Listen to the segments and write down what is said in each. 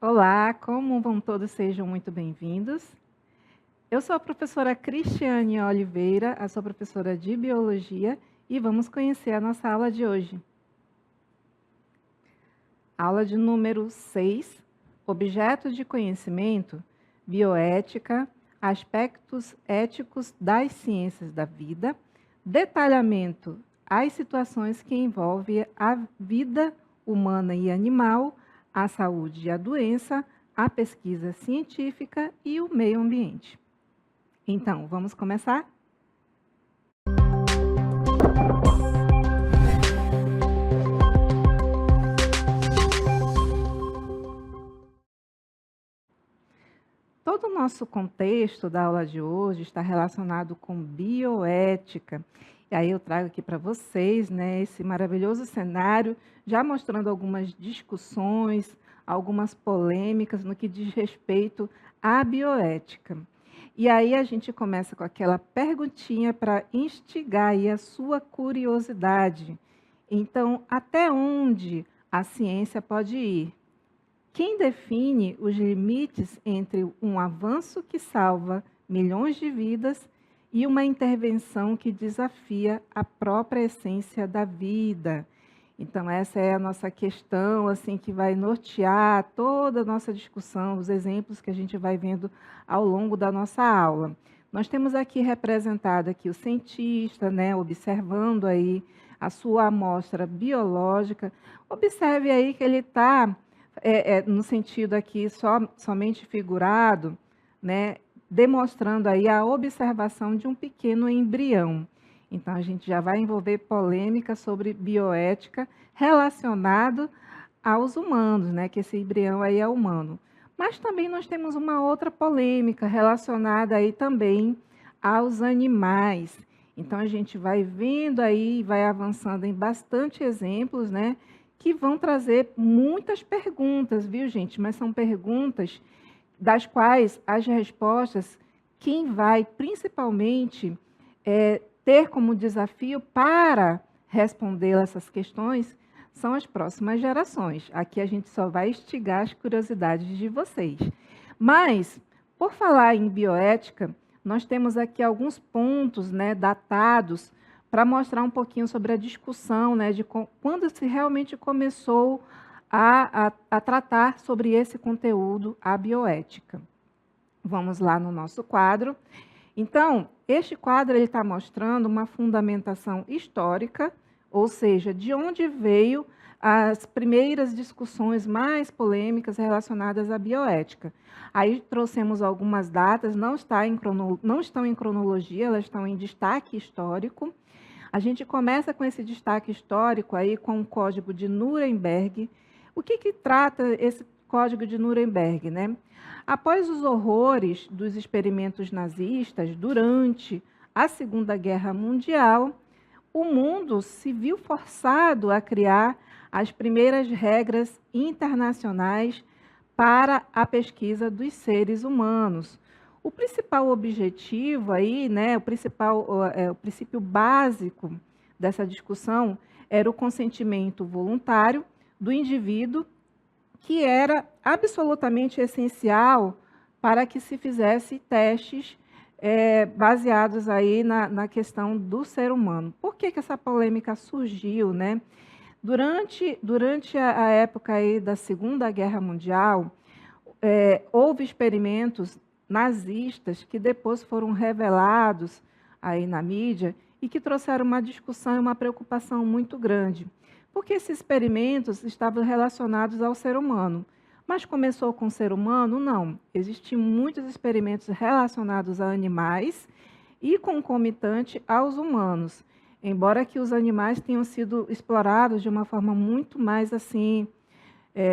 Olá, como vão todos? Sejam muito bem-vindos. Eu sou a professora Cristiane Oliveira, a sua professora de Biologia, e vamos conhecer a nossa aula de hoje. Aula de número 6, Objetos de Conhecimento, Bioética, Aspectos Éticos das Ciências da Vida, Detalhamento às situações que envolvem a vida humana e animal, a saúde e a doença, a pesquisa científica e o meio ambiente. Então, vamos começar? Todo o nosso contexto da aula de hoje está relacionado com bioética. E aí eu trago aqui para vocês, né, esse maravilhoso cenário, já mostrando algumas discussões, algumas polêmicas no que diz respeito à bioética. E aí a gente começa com aquela perguntinha para instigar aí a sua curiosidade. Então, até onde a ciência pode ir? Quem define os limites entre um avanço que salva milhões de vidas e uma intervenção que desafia a própria essência da vida? Então, essa é a nossa questão, assim, que vai nortear toda a nossa discussão, os exemplos que a gente vai vendo ao longo da nossa aula. Nós temos aqui representado aqui o cientista, né, observando aí a sua amostra biológica. Observe aí que ele está no sentido aqui somente figurado, né, demonstrando aí a observação de um pequeno embrião. Então, a gente já vai envolver polêmica sobre bioética relacionado aos humanos, né, que esse embrião aí é humano. Mas também nós temos uma outra polêmica relacionada aí também aos animais. Então, a gente vai vendo aí, vai avançando em bastante exemplos, né, que vão trazer muitas perguntas, viu, gente? Mas são perguntas das quais as respostas, quem vai principalmente ter como desafio para responder essas questões são as próximas gerações. Aqui a gente só vai instigar as curiosidades de vocês. Mas, por falar em bioética, nós temos aqui alguns pontos, né, datados, para mostrar um pouquinho sobre a discussão, né, de quando se realmente começou a tratar sobre esse conteúdo, a bioética. Vamos lá no nosso quadro. Então, este quadro está mostrando uma fundamentação histórica, ou seja, de onde veio as primeiras discussões mais polêmicas relacionadas à bioética. Aí trouxemos algumas datas, não estão em cronologia, elas estão em destaque histórico. A gente começa com esse destaque histórico aí com o Código de Nuremberg. O que trata esse Código de Nuremberg, né? Após os horrores dos experimentos nazistas durante a Segunda Guerra Mundial, o mundo se viu forçado a criar as primeiras regras internacionais para a pesquisa dos seres humanos. O principal objetivo aí, né, o princípio básico dessa discussão era o consentimento voluntário do indivíduo, que era absolutamente essencial para que se fizesse testes baseados aí na questão do ser humano. Por que essa polêmica surgiu, né? Durante a época aí da Segunda Guerra Mundial, houve experimentos nazistas que depois foram revelados aí na mídia e que trouxeram uma discussão e uma preocupação muito grande, porque esses experimentos estavam relacionados ao ser humano. Mas começou com o ser humano? Não. Existiam muitos experimentos relacionados a animais e concomitante aos humanos, embora que os animais tenham sido explorados de uma forma muito mais assim,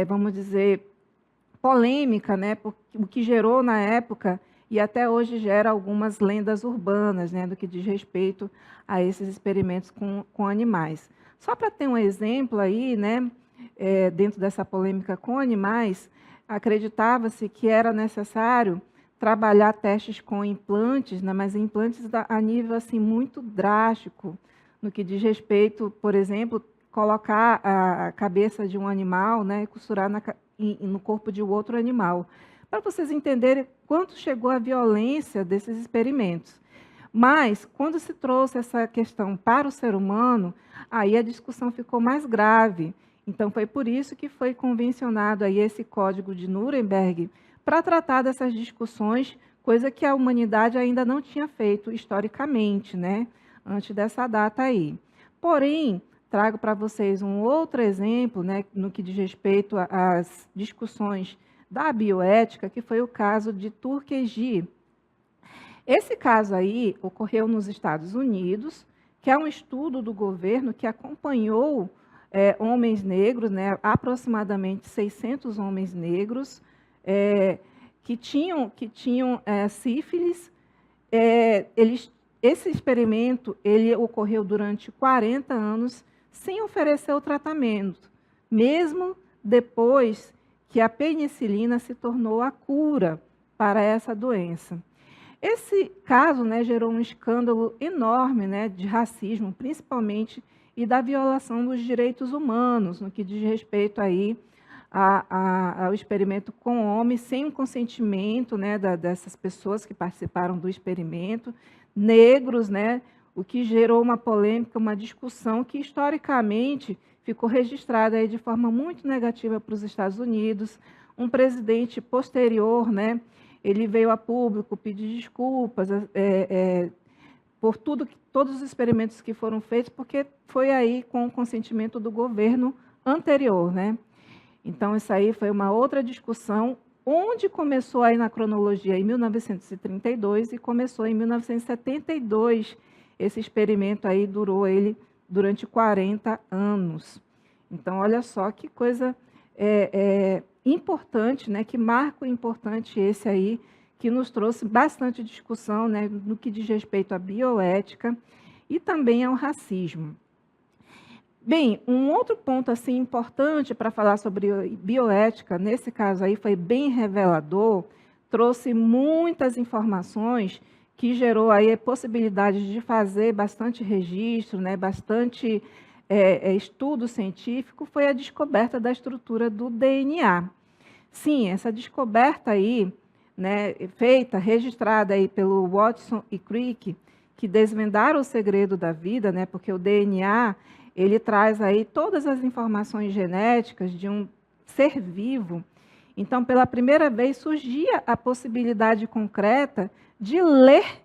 vamos dizer, polêmica, né? O que gerou na época e até hoje gera algumas lendas urbanas, né, do que diz respeito a esses experimentos com animais. Só para ter um exemplo aí, né, dentro dessa polêmica com animais, acreditava-se que era necessário trabalhar testes com implantes, né, mas implantes a nível assim, muito drástico, no que diz respeito, por exemplo, colocar a cabeça de um animal, né, e costurar no corpo de outro animal, para vocês entenderem quanto chegou a violência desses experimentos. Mas, quando se trouxe essa questão para o ser humano, aí a discussão ficou mais grave. Então, foi por isso que foi convencionado aí esse Código de Nuremberg para tratar dessas discussões, coisa que a humanidade ainda não tinha feito historicamente, né? Antes dessa data aí. Porém, trago para vocês um outro exemplo, né, no que diz respeito às discussões da bioética, que foi o caso de Turquesi. Esse caso aí ocorreu nos Estados Unidos, que é um estudo do governo que acompanhou homens negros, né, aproximadamente 600 homens negros, que tinham sífilis. Esse experimento ele ocorreu durante 40 anos sem oferecer o tratamento, mesmo depois que a penicilina se tornou a cura para essa doença. Esse caso, né, gerou um escândalo enorme, né, de racismo, principalmente, e da violação dos direitos humanos, no que diz respeito aí ao experimento com homens, sem o consentimento, né, dessas pessoas que participaram do experimento, negros, né, o que gerou uma polêmica, uma discussão que, historicamente, ficou registrada aí de forma muito negativa para os Estados Unidos. Um presidente posterior, né, ele veio a público pedir desculpas por todos os experimentos que foram feitos, porque foi aí com o consentimento do governo anterior, né? Então, isso aí foi uma outra discussão, onde começou aí na cronologia em 1932 e começou em 1972. Esse experimento aí durou ele durante 40 anos. Então, olha só que coisa importante, né? Que marco importante esse aí, que nos trouxe bastante discussão, né, no que diz respeito à bioética e também ao racismo. Bem, um outro ponto assim importante para falar sobre bioética, nesse caso aí foi bem revelador, trouxe muitas informações que gerou aí a possibilidade de fazer bastante registro, né, bastante estudo científico, foi a descoberta da estrutura do DNA. Sim, essa descoberta aí, né, feita, registrada aí pelo Watson e Crick, que desvendaram o segredo da vida, né, porque o DNA ele traz aí todas as informações genéticas de um ser vivo. Então, pela primeira vez, surgia a possibilidade concreta de ler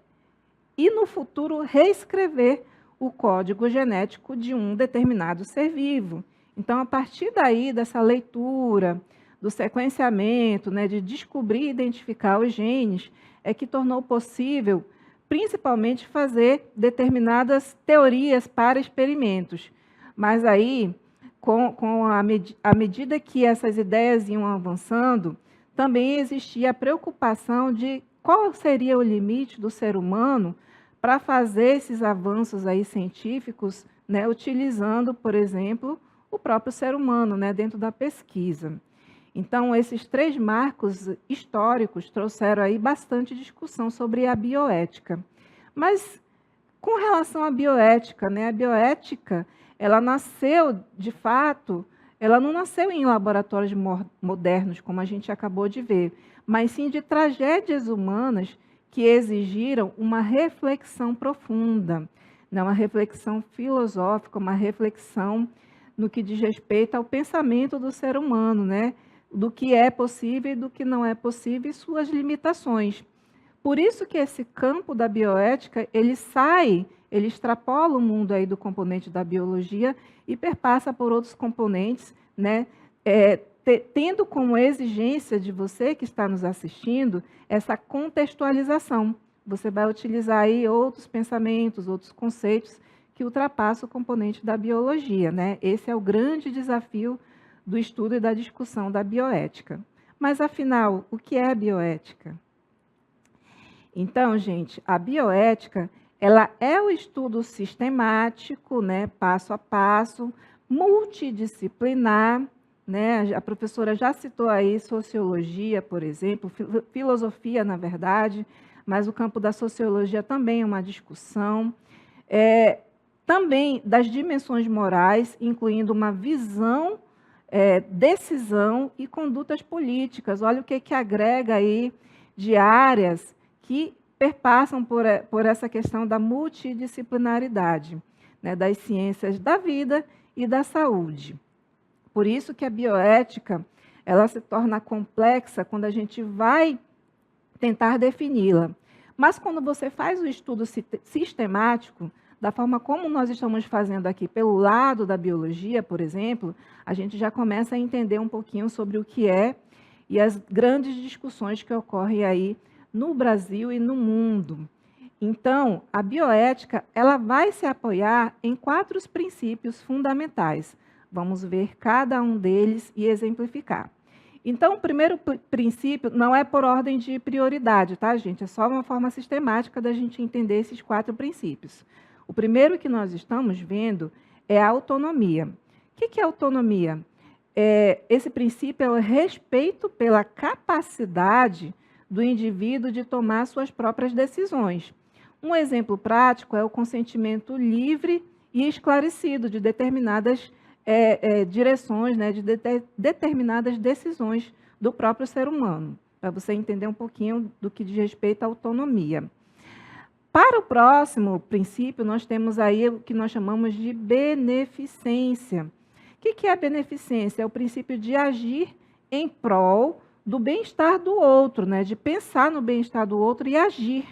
e, no futuro, reescrever o código genético de um determinado ser vivo. Então, a partir daí, dessa leitura, do sequenciamento, né, de descobrir e identificar os genes, é que tornou possível, principalmente, fazer determinadas teorias para experimentos. Mas aí, à medida que essas ideias iam avançando, também existia a preocupação de qual seria o limite do ser humano para fazer esses avanços aí científicos, né, utilizando, por exemplo, o próprio ser humano, né, dentro da pesquisa. Então, esses 3 marcos históricos trouxeram aí bastante discussão sobre a bioética. Mas, com relação à bioética, né, a bioética, ela nasceu, de fato, ela não nasceu em laboratórios modernos, como a gente acabou de ver, mas sim de tragédias humanas que exigiram uma reflexão profunda, né, uma reflexão filosófica, uma reflexão no que diz respeito ao pensamento do ser humano, né, do que é possível e do que não é possível e suas limitações. Por isso que esse campo da bioética, ele extrapola o mundo aí do componente da biologia e perpassa por outros componentes, né? Tendo como exigência de você que está nos assistindo essa contextualização. Você vai utilizar aí outros pensamentos, outros conceitos que ultrapassam o componente da biologia, né? Esse é o grande desafio do estudo e da discussão da bioética. Mas, afinal, o que é a bioética? Então, gente, a bioética, ela é o estudo sistemático, né, passo a passo, multidisciplinar, né? A professora já citou aí sociologia, por exemplo, filosofia, na verdade, mas o campo da sociologia também é uma discussão. Também das dimensões morais, incluindo uma visão, decisão e condutas políticas. Olha o que agrega aí de áreas que perpassam por essa questão da multidisciplinaridade, né, das ciências da vida e da saúde. Por isso que a bioética, ela se torna complexa quando a gente vai tentar defini-la. Mas quando você faz o estudo sistemático, da forma como nós estamos fazendo aqui pelo lado da biologia, por exemplo, a gente já começa a entender um pouquinho sobre o que é e as grandes discussões que ocorrem aí no Brasil e no mundo. Então, a bioética, ela vai se apoiar em 4 princípios fundamentais. Vamos ver cada um deles e exemplificar. Então, o primeiro princípio não é por ordem de prioridade, tá, gente? É só uma forma sistemática da gente entender esses 4 princípios. O primeiro que nós estamos vendo é a autonomia. O que é autonomia? Esse princípio é o respeito pela capacidade do indivíduo de tomar suas próprias decisões. Um exemplo prático é o consentimento livre e esclarecido de determinadas direções, né, de determinadas decisões do próprio ser humano, para você entender um pouquinho do que diz respeito à autonomia. Para o próximo princípio, nós temos aí o que nós chamamos de beneficência. O que é a beneficência? É o princípio de agir em prol do bem-estar do outro, né? De pensar no bem-estar do outro e agir.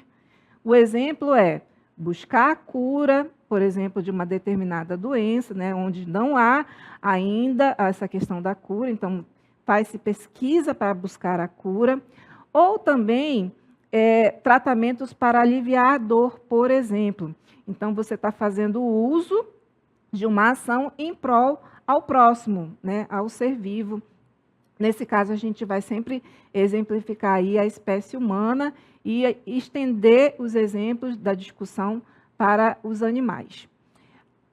O exemplo é buscar a cura, por exemplo, de uma determinada doença, né? Onde não há ainda essa questão da cura, então faz-se pesquisa para buscar a cura, ou também tratamentos para aliviar a dor, por exemplo. Então, você está fazendo uso de uma ação em prol ao próximo, né, ao ser vivo. Nesse caso, a gente vai sempre exemplificar aí a espécie humana e estender os exemplos da discussão para os animais.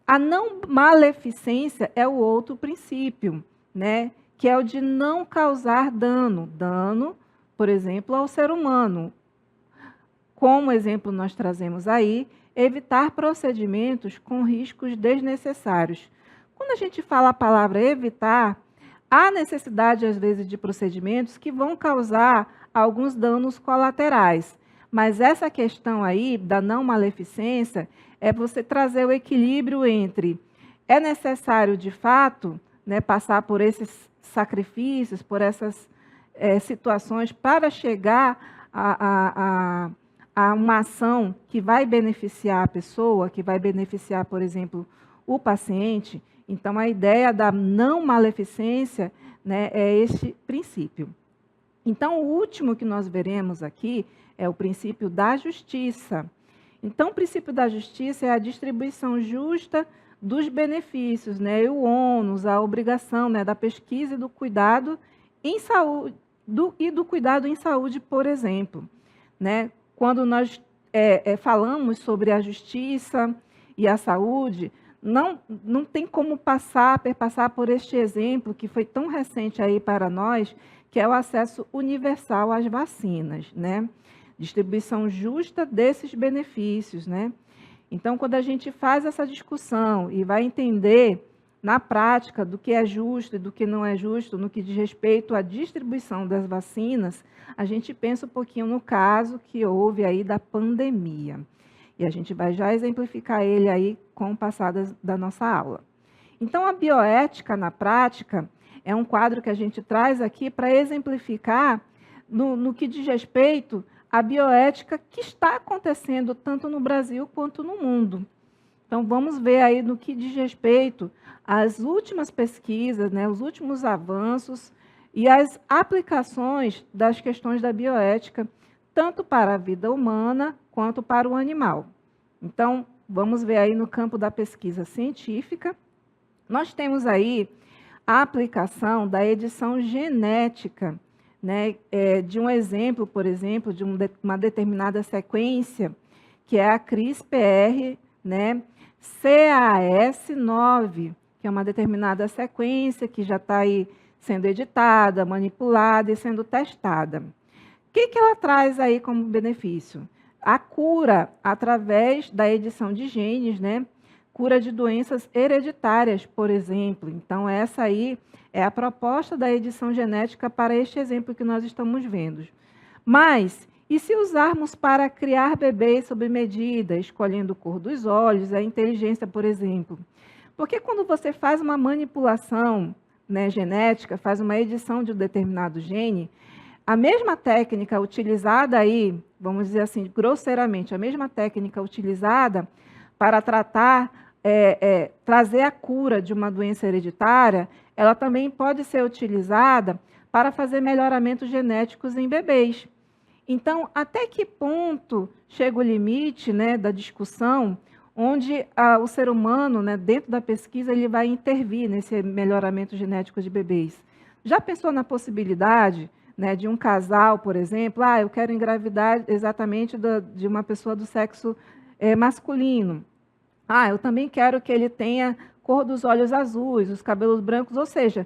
A não maleficência é o outro princípio, né, que é o de não causar dano. Dano, por exemplo, ao ser humano. Como exemplo nós trazemos aí, evitar procedimentos com riscos desnecessários. Quando a gente fala a palavra evitar, há necessidade, às vezes, de procedimentos que vão causar alguns danos colaterais. Mas essa questão aí da não maleficência é você trazer o equilíbrio entre é necessário, de fato, né, passar por esses sacrifícios, por essas situações para chegar a uma ação que vai beneficiar a pessoa, que vai beneficiar, por exemplo, o paciente. Então, a ideia da não maleficência, né, é esse princípio. Então, o último que nós veremos aqui é o princípio da justiça. Então, o princípio da justiça é a distribuição justa dos benefícios, né, e o ônus, a obrigação, né, da pesquisa e do cuidado em saúde, do cuidado em saúde, por exemplo, né? Quando nós falamos sobre a justiça e a saúde, não tem como perpassar por este exemplo que foi tão recente aí para nós, que é o acesso universal às vacinas, né? Distribuição justa desses benefícios, né? Então, quando a gente faz essa discussão e vai entender na prática do que é justo e do que não é justo, no que diz respeito à distribuição das vacinas, a gente pensa um pouquinho no caso que houve aí da pandemia. E a gente vai já exemplificar ele aí com o passar da nossa aula. Então, a bioética na prática é um quadro que a gente traz aqui para exemplificar no que diz respeito à bioética que está acontecendo tanto no Brasil quanto no mundo. Então, vamos ver aí no que diz respeito às últimas pesquisas, né, os últimos avanços e as aplicações das questões da bioética, tanto para a vida humana quanto para o animal. Então, vamos ver aí no campo da pesquisa científica. Nós temos aí a aplicação da edição genética, né, de um exemplo, por exemplo, de uma determinada sequência, que é a CRISPR, né, Cas9, que é uma determinada sequência que já está aí sendo editada, manipulada e sendo testada. O que ela traz aí como benefício? A cura através da edição de genes, né? Cura de doenças hereditárias, por exemplo. Então, essa aí é a proposta da edição genética para este exemplo que nós estamos vendo. Mas, e se usarmos para criar bebês sob medida, escolhendo a cor dos olhos, a inteligência, por exemplo? Porque quando você faz uma manipulação, né, genética, faz uma edição de um determinado gene, a mesma técnica utilizada aí, vamos dizer assim, grosseiramente, a mesma técnica utilizada para trazer a cura de uma doença hereditária, ela também pode ser utilizada para fazer melhoramentos genéticos em bebês. Então, até que ponto chega o limite, né, da discussão, onde o ser humano, né, dentro da pesquisa, ele vai intervir nesse melhoramento genético de bebês? Já pensou na possibilidade, né, de um casal, por exemplo, eu quero engravidar exatamente de uma pessoa do sexo masculino. Eu também quero que ele tenha cor dos olhos azuis, os cabelos brancos, ou seja,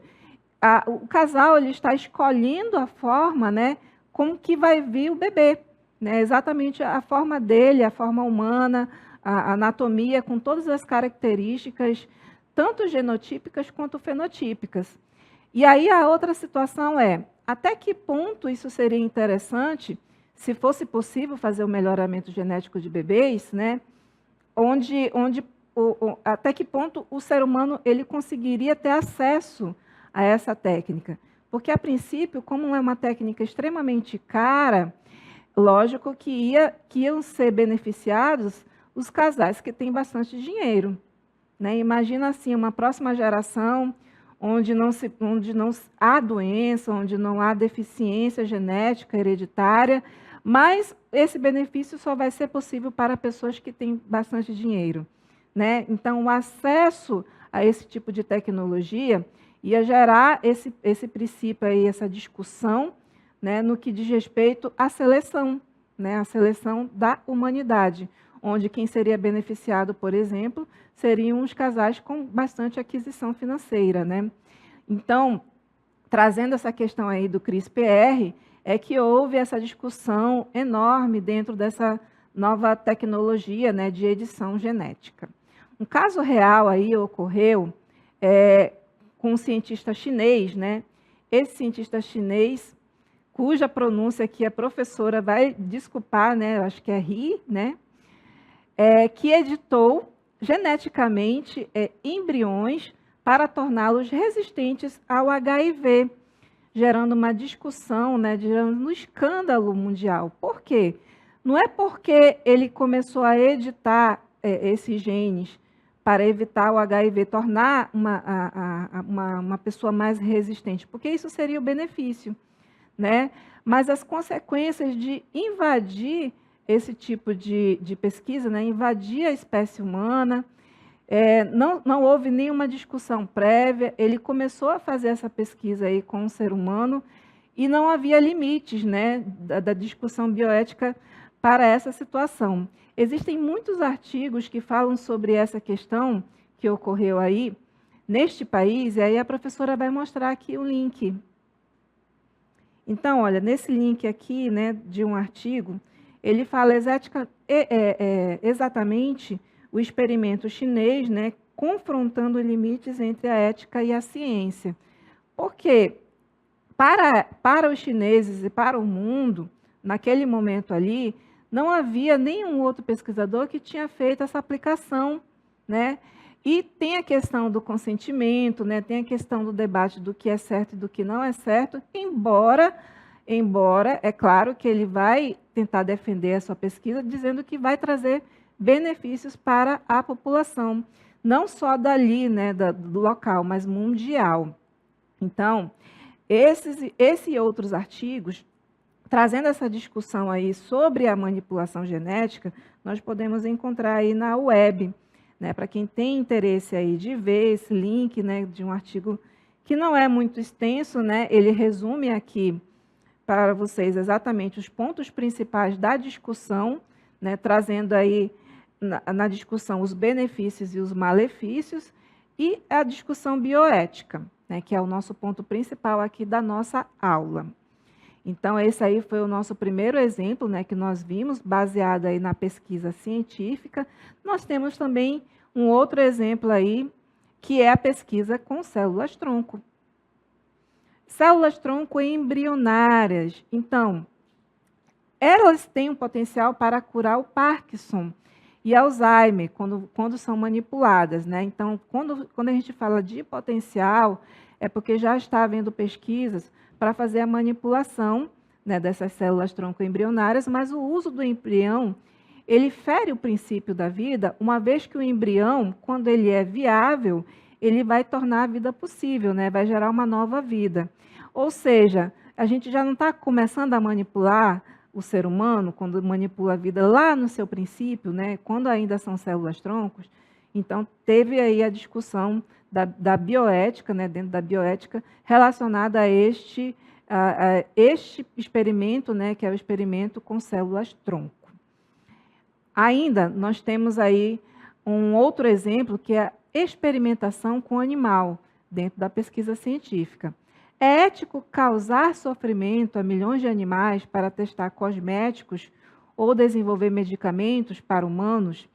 o casal ele está escolhendo a forma, né, como que vai vir o bebê, né, exatamente a forma dele, a forma humana, a anatomia, com todas as características, tanto genotípicas quanto fenotípicas. E aí a outra situação é, até que ponto isso seria interessante, se fosse possível fazer o melhoramento genético de bebês, né, até que ponto o ser humano ele conseguiria ter acesso a essa técnica. Porque, a princípio, como é uma técnica extremamente cara, lógico que iam ser beneficiados os casais que têm bastante dinheiro, né? Imagina assim, uma próxima geração onde não há doença, onde não há deficiência genética hereditária, mas esse benefício só vai ser possível para pessoas que têm bastante dinheiro, né? Então, o acesso a esse tipo de tecnologia ia gerar esse princípio aí, essa discussão, né, no que diz respeito à seleção, né, a seleção da humanidade, onde quem seria beneficiado, por exemplo, seriam os casais com bastante aquisição financeira, né? Então, trazendo essa questão aí do CRISPR, é que houve essa discussão enorme dentro dessa nova tecnologia, né, de edição genética. Um caso real aí ocorreu com um cientista chinês, né? Esse cientista chinês, cuja pronúncia aqui a professora vai desculpar, né? Eu acho que é Ri, né? Que editou geneticamente embriões para torná-los resistentes ao HIV, gerando uma discussão, né, gerando um escândalo mundial. Por quê? Não é porque ele começou a editar esses genes para evitar o HIV, tornar uma pessoa mais resistente, porque isso seria o benefício, né? Mas as consequências de invadir esse tipo de pesquisa, né, invadir a espécie humana, não houve nenhuma discussão prévia, ele começou a fazer essa pesquisa aí com o ser humano e não havia limites, né, da discussão bioética para essa situação. Existem muitos artigos que falam sobre essa questão que ocorreu aí neste país, e aí a professora vai mostrar aqui o link. Então, olha, nesse link aqui, né, de um artigo, ele fala exatamente o experimento chinês, né, confrontando limites entre a ética e a ciência. Porque para os chineses e para o mundo, naquele momento ali, não havia nenhum outro pesquisador que tinha feito essa aplicação, né? E tem a questão do consentimento, né? Tem a questão do debate do que é certo e do que não é certo, embora é claro que ele vai tentar defender a sua pesquisa dizendo que vai trazer benefícios para a população, não só dali, né, do local, mas mundial. Então, esse e outros artigos, trazendo essa discussão aí sobre a manipulação genética, nós podemos encontrar aí na web, né, para quem tem interesse aí de ver esse link, né, de um artigo que não é muito extenso, né, ele resume aqui para vocês exatamente os pontos principais da discussão, né, trazendo aí na discussão os benefícios e os malefícios e a discussão bioética. né, que é o nosso ponto principal aqui da nossa aula. Então, esse aí foi o nosso primeiro exemplo, né, que nós vimos, baseado aí na pesquisa científica. Nós temos também um outro exemplo aí, que é a pesquisa com células-tronco. Células-tronco embrionárias. Então, elas têm um potencial para curar o Parkinson e Alzheimer, quando são manipuladas, né? Então, quando a gente fala de potencial, é porque já está havendo pesquisas para fazer a manipulação, né, dessas células-tronco embrionárias, mas o uso do embrião, ele fere o princípio da vida, uma vez que o embrião, quando ele é viável, ele vai tornar a vida possível, né? Vai gerar uma nova vida. Ou seja, a gente já não está começando a manipular o ser humano, quando manipula a vida lá no seu princípio, né, quando ainda são células-troncos. Então, teve aí a discussão da bioética, né, dentro da bioética, relacionada a este experimento, né, que é o experimento com células-tronco. Ainda, nós temos aí um outro exemplo, que é a experimentação com animal, dentro da pesquisa científica. É ético causar sofrimento a milhões de animais para testar cosméticos ou desenvolver medicamentos para humanos?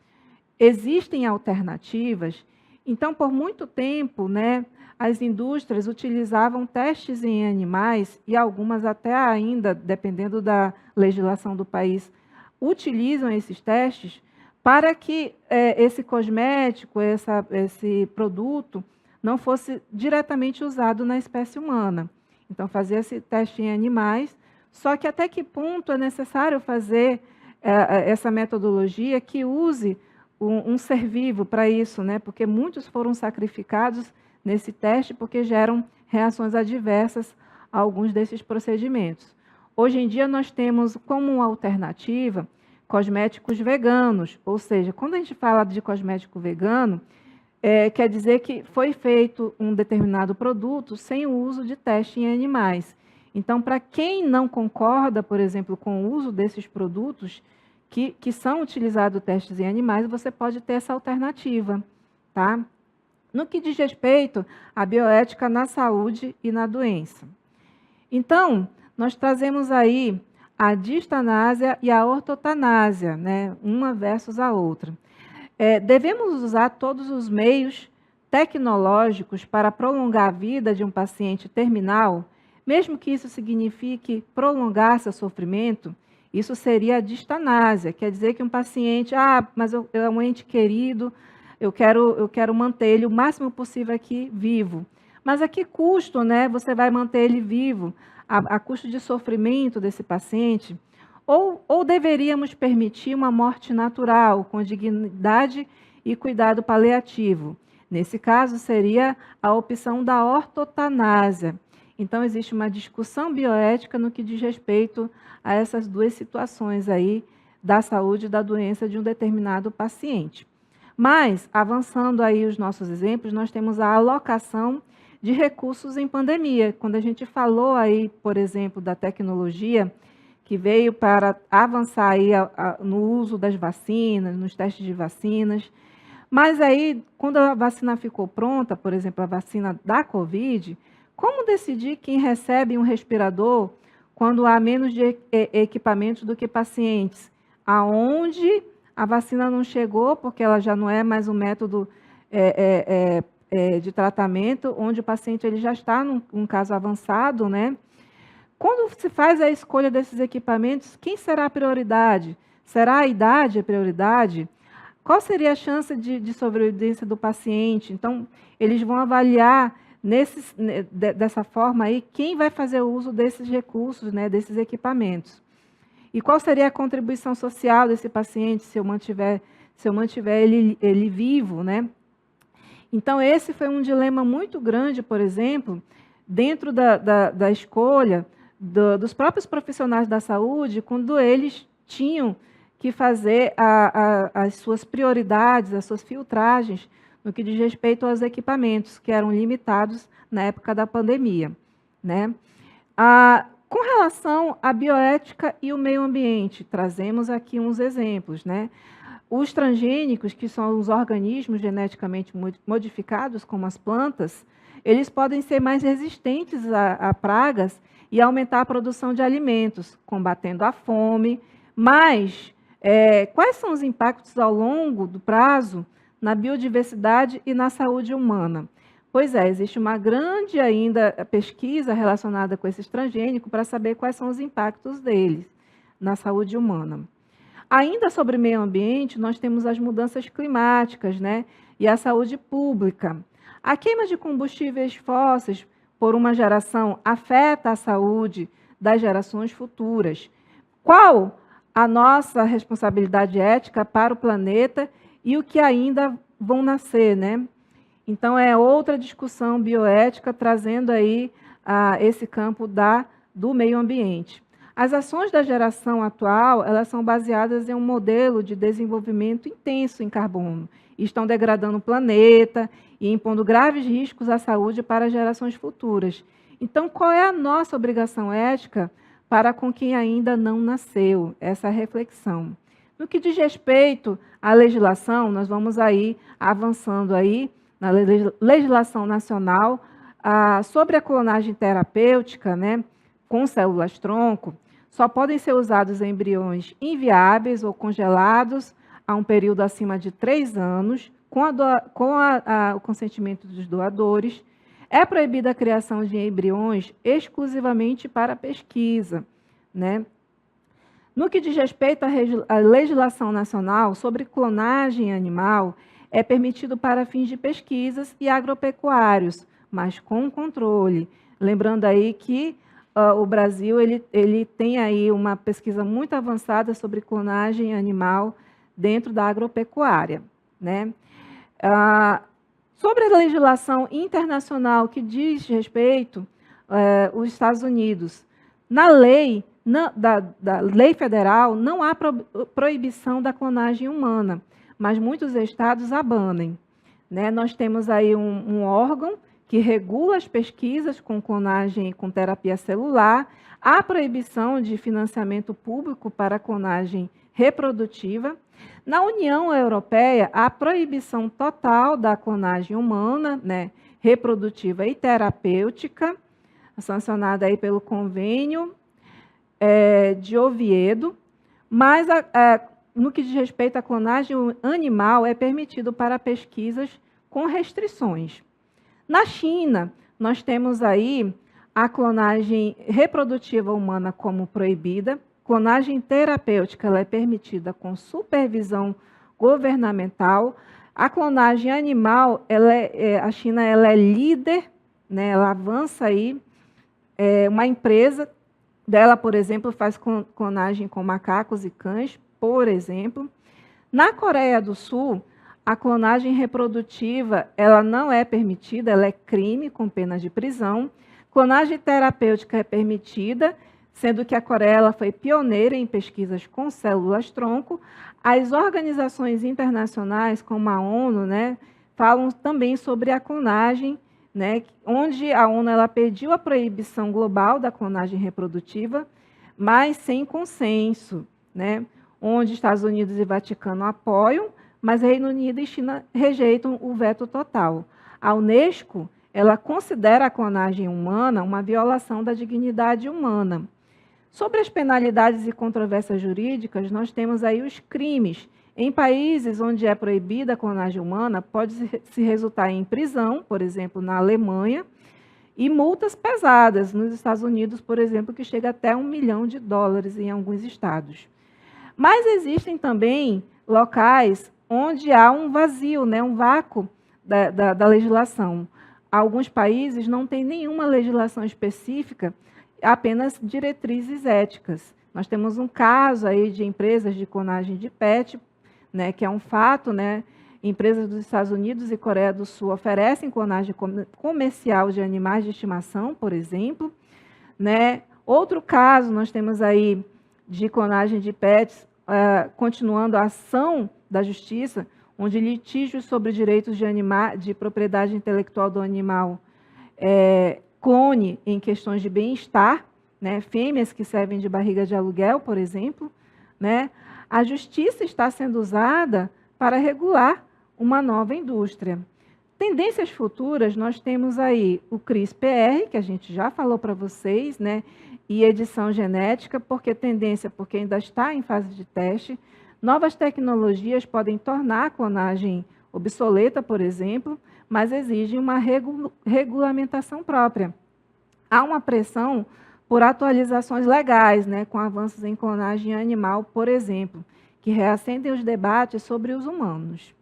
Existem alternativas? Então, por muito tempo, né, as indústrias utilizavam testes em animais, e algumas até ainda, dependendo da legislação do país, utilizam esses testes para que esse cosmético, esse produto, não fosse diretamente usado na espécie humana. Então, fazia esse teste em animais, só que até que ponto é necessário fazer essa metodologia que use um ser vivo para isso, né? Porque muitos foram sacrificados nesse teste porque geram reações adversas a alguns desses procedimentos. Hoje em dia, nós temos como alternativa cosméticos veganos, ou seja, quando a gente fala de cosmético vegano, quer dizer que foi feito um determinado produto sem o uso de teste em animais. Então, para quem não concorda, por exemplo, com o uso desses produtos que são utilizados testes em animais, você pode ter essa alternativa, tá? No que diz respeito à bioética na saúde e na doença. Então, nós trazemos aí a distanásia e a ortotanásia, né? Uma versus a outra. Devemos usar todos os meios tecnológicos para prolongar a vida de um paciente terminal, mesmo que isso signifique prolongar seu sofrimento. Isso seria a distanásia, quer dizer que um paciente, mas é um ente querido, eu quero manter ele o máximo possível aqui vivo. Mas a que custo, né, você vai manter ele vivo? A custo de sofrimento desse paciente? Ou deveríamos permitir uma morte natural, com dignidade e cuidado paliativo? Nesse caso, seria a opção da ortotanásia. Então, existe uma discussão bioética no que diz respeito a essas duas situações aí da saúde e da doença de um determinado paciente. Mas, avançando aí os nossos exemplos, nós temos a alocação de recursos em pandemia. Quando a gente falou aí, por exemplo, da tecnologia, que veio para avançar aí no uso das vacinas, nos testes de vacinas. Mas aí, quando a vacina ficou pronta, por exemplo, a vacina da Covid, como decidir quem recebe um respirador quando há menos de equipamentos do que pacientes? Aonde a vacina não chegou, porque ela já não é mais um método de tratamento, onde o paciente ele já está num caso avançado, né? Quando se faz a escolha desses equipamentos, quem será a prioridade? Será a idade a prioridade? Qual seria a chance de sobrevivência do paciente? Então, eles vão avaliar dessa forma aí quem vai fazer o uso desses recursos, né, desses equipamentos. E qual seria a contribuição social desse paciente se eu mantiver ele vivo, né? Então, esse foi um dilema muito grande, por exemplo, dentro da escolha dos próprios profissionais da saúde, quando eles tinham que fazer as suas prioridades, as suas filtragens, no que diz respeito aos equipamentos, que eram limitados na época da pandemia, né? Com relação à bioética e o meio ambiente, trazemos aqui uns exemplos, né? Os transgênicos, que são os organismos geneticamente modificados, como as plantas, eles podem ser mais resistentes a pragas e aumentar a produção de alimentos, combatendo a fome. Mas quais são os impactos ao longo do prazo na biodiversidade e na saúde humana? Pois é, existe uma grande ainda pesquisa relacionada com esse transgênico para saber quais são os impactos deles na saúde humana. Ainda sobre meio ambiente, nós temos as mudanças climáticas, né, e a saúde pública. A queima de combustíveis fósseis por uma geração afeta a saúde das gerações futuras. Qual a nossa responsabilidade ética para o planeta e o que ainda vão nascer, né? Então, é outra discussão bioética trazendo aí esse campo do meio ambiente. As ações da geração atual, elas são baseadas em um modelo de desenvolvimento intenso em carbono. Estão degradando o planeta e impondo graves riscos à saúde para gerações futuras. Então, qual é a nossa obrigação ética para com quem ainda não nasceu? Essa reflexão. No que diz respeito à legislação, nós vamos aí avançando aí na legislação nacional sobre a clonagem terapêutica, né, com células-tronco, só podem ser usados embriões inviáveis ou congelados a um período acima de 3 anos, com o consentimento dos doadores. É proibida a criação de embriões exclusivamente para pesquisa, né? No que diz respeito à legislação nacional sobre clonagem animal, é permitido para fins de pesquisas e agropecuários, mas com controle. Lembrando aí que o Brasil ele tem aí uma pesquisa muito avançada sobre clonagem animal dentro da agropecuária, né? Sobre a legislação internacional que diz respeito aos Estados Unidos, na lei, da lei federal, não há proibição da clonagem humana, mas muitos estados a banem, né? Nós temos aí um órgão que regula as pesquisas com clonagem e com terapia celular, há proibição de financiamento público para a clonagem reprodutiva. Na União Europeia, há proibição total da clonagem humana, né, reprodutiva e terapêutica, sancionada aí pelo Convênio de Oviedo, mas no que diz respeito à clonagem animal, é permitido para pesquisas com restrições. Na China, nós temos aí a clonagem reprodutiva humana como proibida. Clonagem terapêutica ela é permitida com supervisão governamental. A clonagem animal, a China ela é líder, né, ela avança aí. Uma empresa dela, por exemplo, faz clonagem com macacos e cães, por exemplo. Na Coreia do Sul, a clonagem reprodutiva ela não é permitida, ela é crime com pena de prisão. Clonagem terapêutica é permitida, sendo que a Coreia ela foi pioneira em pesquisas com células-tronco. As organizações internacionais, como a ONU, né, falam também sobre a clonagem, né, onde a ONU ela pediu a proibição global da clonagem reprodutiva, mas sem consenso, né, onde Estados Unidos e Vaticano apoiam, mas Reino Unido e China rejeitam o veto total. A Unesco ela considera a clonagem humana uma violação da dignidade humana. Sobre as penalidades e controvérsias jurídicas, nós temos aí os crimes. Em países onde é proibida a clonagem humana, pode se resultar em prisão, por exemplo, na Alemanha, e multas pesadas nos Estados Unidos, por exemplo, que chega até $1 milhão em alguns estados. Mas existem também locais onde há um vazio, né, um vácuo da legislação. Alguns países não têm nenhuma legislação específica, apenas diretrizes éticas. Nós temos um caso aí de empresas de clonagem de pet, né, que é um fato, né? Empresas dos Estados Unidos e Coreia do Sul oferecem clonagem comercial de animais de estimação, por exemplo, né? Outro caso, nós temos aí de clonagem de pets, continuando a ação da justiça, onde litígios sobre direitos de propriedade intelectual do animal, clone em questões de bem-estar, né, fêmeas que servem de barriga de aluguel, por exemplo, né, a justiça está sendo usada para regular uma nova indústria. tendências futuras, nós temos aí o CRISPR, que a gente já falou para vocês, né? E edição genética, porque ainda está em fase de teste. Novas tecnologias podem tornar a clonagem obsoleta, por exemplo, mas exigem uma regulamentação própria. Há uma pressão por atualizações legais, né, com avanços em clonagem animal, por exemplo, que reacendem os debates sobre os humanos.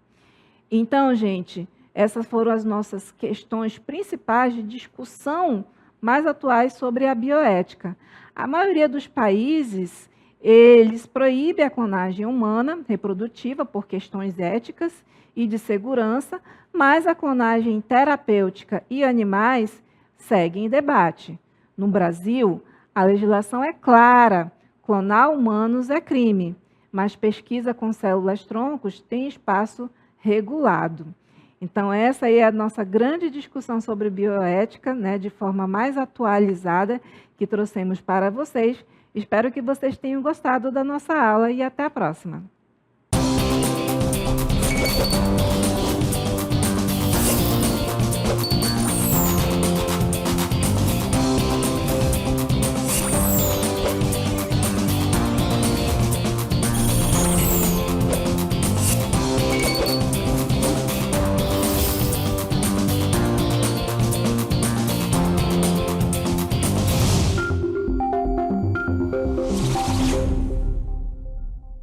Então, gente, essas foram as nossas questões principais de discussão mais atuais sobre a bioética. A maioria dos países, eles proíbem a clonagem humana reprodutiva por questões éticas e de segurança, mas a clonagem terapêutica e animais seguem em debate. No Brasil, a legislação é clara: clonar humanos é crime, mas pesquisa com células-troncos tem espaço regulado. Então, essa aí é a nossa grande discussão sobre bioética, né, de forma mais atualizada, que trouxemos para vocês. Espero que vocês tenham gostado da nossa aula e até a próxima.